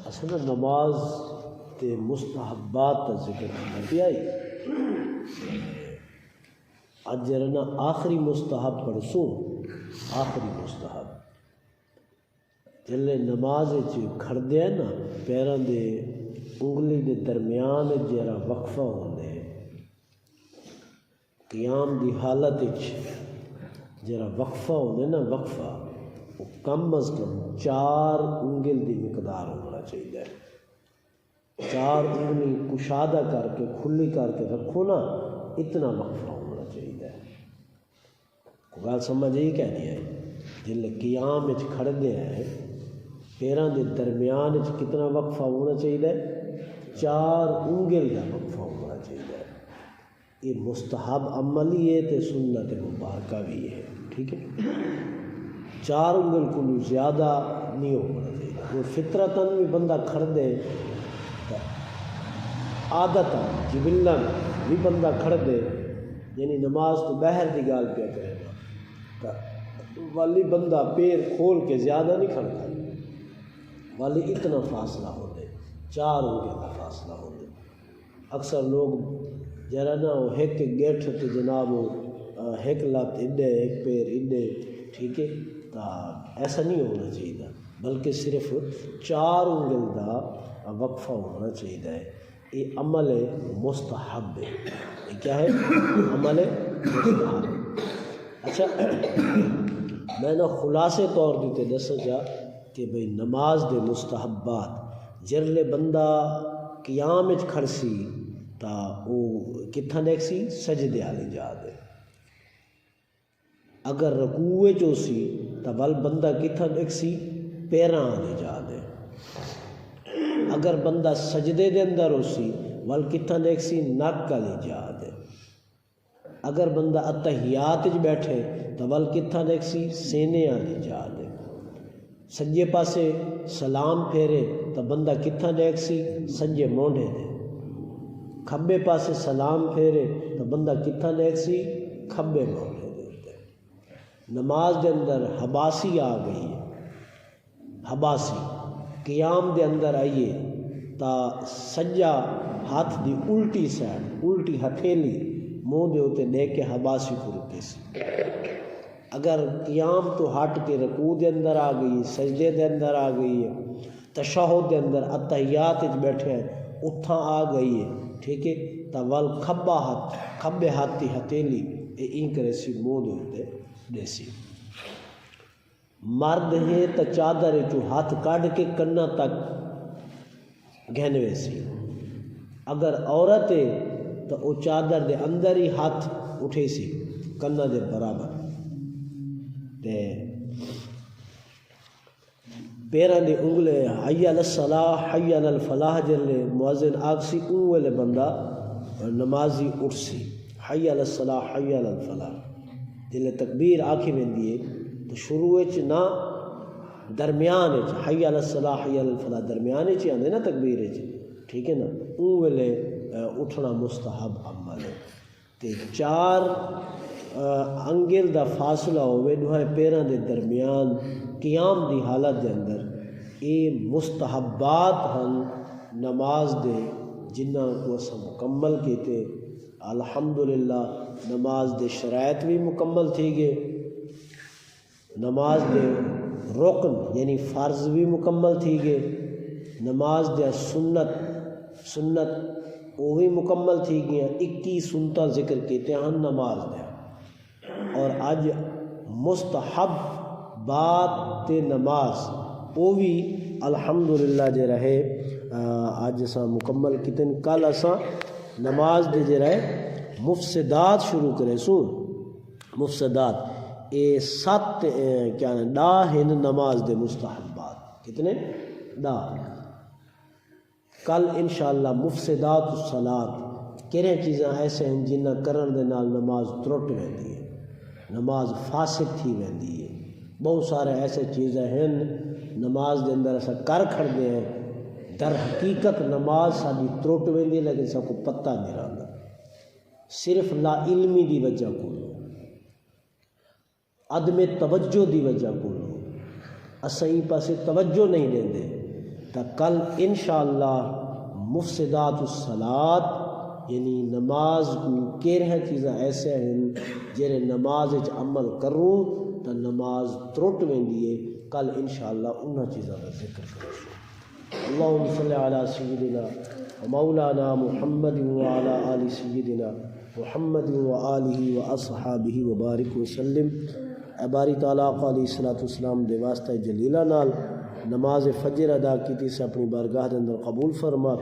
اصل نماز تے مستحبات کا ذکر کرنا پیا اج جرنا آخری مستحب پڑھسوں آخری مستحب جلے نماز کھڑدے ہیں نا پیراں دے انگلی دے درمیان جرا وقفہ ہوندے قیام دی حالت جرا وقفہ ہوندے نا وقفہ وہ کم از کم 4 انگل دی مقدار ہونا چاہیے 4 انگلی کشادہ کر کے کھلی کر کے رکھو نا اتنا وقفہ ہونا چاہیے گل سمجھ ہی کہنی ہے جل قیام کھڑ دے ہیں پیراں دے درمیان کتنا وقفہ ہونا چاہیے 4 انگل کا وقفہ ہونا چاہیے یہ مستحب عملی ہے تے سنت مبارکہ بھی ہے ٹھیک ہے 4 انگل کو زیادہ نہیں ہونا چاہیے وہ فطرتاً بھی بندہ کھڑ دے عادتاً جبلاً بھی بندہ کھڑ دے یعنی نماز تو باہر دی گال پہ کرے گا والی بندہ پیر کھول کے زیادہ نہیں کھڑتا والی اتنا فاصلہ ہو دے 4 انگل کا فاصلہ ہو دے اکثر لوگ جرا نا وہ ایک گیٹ تے جناب ایک لات اڈے ایک پیر اڈے ٹھیک ہے ایسا نہیں ہونا چاہیے بلکہ صرف 4 انگل کا وقفہ ہونا چاہیے یہ عمل مستحب ہے یہ کیا ہے عمل مستحب اچھا میں نے خلاصے طور دیتے دسا جا کہ بھئی نماز دے مستحبات جرلے بندہ قیام کھڑسی تا وہ کتھا دیکھ سی سجدے والی جا دے اگر رکوع چوسی تو ول بندہ کتھا دیکھ سی پیراں والی جا دے اگر بندہ سجدے دے اندر ہو سی ول کتھا دیکھ سی نک والی جا دے اگر بندہ اتحیات بیٹھے تو ول کتھا دیکھ سی سینے والی جا دے سجے پاسے سلام پھیرے تو بندہ کتھا دیکھ سی سجے مونڈے دے کھبے پاسے سلام پھیرے تو بندہ کتھا دیکھ سی کھبے مونڈے نماز دے اندر حباسی آ گئی ہے حباسی قیام دے اندر آئیے تا سجا ہاتھ دی الٹی سائڈ الٹی ہتھیلی منہ دے ہوتے دے کے حباسی کو رکے سی اگر قیام تو ہٹ کے رکوع دے اندر آ گئی سجدے دے اندر آ گئی ہے تشہد دے اندر اتحیات بیٹھے ہیں اتھا آ گئی ہے ٹھیک ہے تا ول کھبا ہاتھ کھبے ہاتھ دی ہتھیلی این کرے سی منہ دے ہوتے دیسی مرد ہے تو چادر چو ہاتھ کاٹ کے کنا تک گھنوے سی اگر عورت ہے تو وہ چادر دے اندر ہی ہاتھ اٹھے سی کنا دے برابر تے پیراں دے انگلے حی علی الصلاح حی علی الفلاح جلے مؤذن آکسی اونویلے بندہ نمازی اٹھ سی حی علی الصلاح حی علی الفلاح جلے تکبیر آکھی ویندی ہے تو شروع نہ درمیان حی علی الصلاح حی علی الفلاح درمیان آندے نا تکبیر ٹھیک ہے نا اون ویلے اٹھنا مستحب عمل ہے تے 4 انگل دا فاصلہ ہوئے دوہے پیراں دے درمیان قیام دی حالت دے اندر یہ مستحبات ہن نماز دے جنہ کو اسا مکمل کیتے الحمدللہ نماز دے شرائط بھی مکمل تھی گئے نماز دے رکن یعنی فرض بھی مکمل تھی گئے نماز دے سنت وہ بھی مکمل تھی گیا 21 سنتہ ذکر کیتے ہیں نماز دے اور آج مستحب بات تے نماز وہ بھی الحمدللہ جے رہے آج اسا مکمل کتن کل اسا نماز دے جے رہے مفسدات شروع کرے سون مفسدات اے 7 کیا ڈا ہن نماز دے مستحبات کتنے ڈا کل انشاءاللہ مفسدات الصلاۃ کہڑے چیزاں ایسے ہیں جنہ کرن دے نال نماز ترٹ ویندی ہے نماز فاسد تھی ویندی ہے بہت سارے ایسے چیزیں ہیں نماز دے اندر ایسا کر کھڑ دے ہیں در حقیقت نماز ساری ترٹ ویندی لیکن سب کو پتہ نہیں رہتا صرف لا علمی دی وجہ کو عدم توجہ دی وجہ کو اسیں پاسے توجہ نہیں دیں دے تو کل انشاءاللہ مفسدات الصلاۃ یعنی نماز کو کیرہ چیزاں ایسے ہیں جڑے نماز عمل کروں تو نماز ترٹ ویندی ہے کل انشاءاللہ انہاں چیزاں کا ذکر کروں اللہم صلی علی سیدنا ومولانا محمد وعلی آل سیدنا محمد وآلہ واصحابہ وبارک وسلم اے باری تعالیٰ علیہ السلام دے واسطہ جلیلہ نال نماز فجر ادا کی سے اپنی بارگاہ دے اندر قبول فرما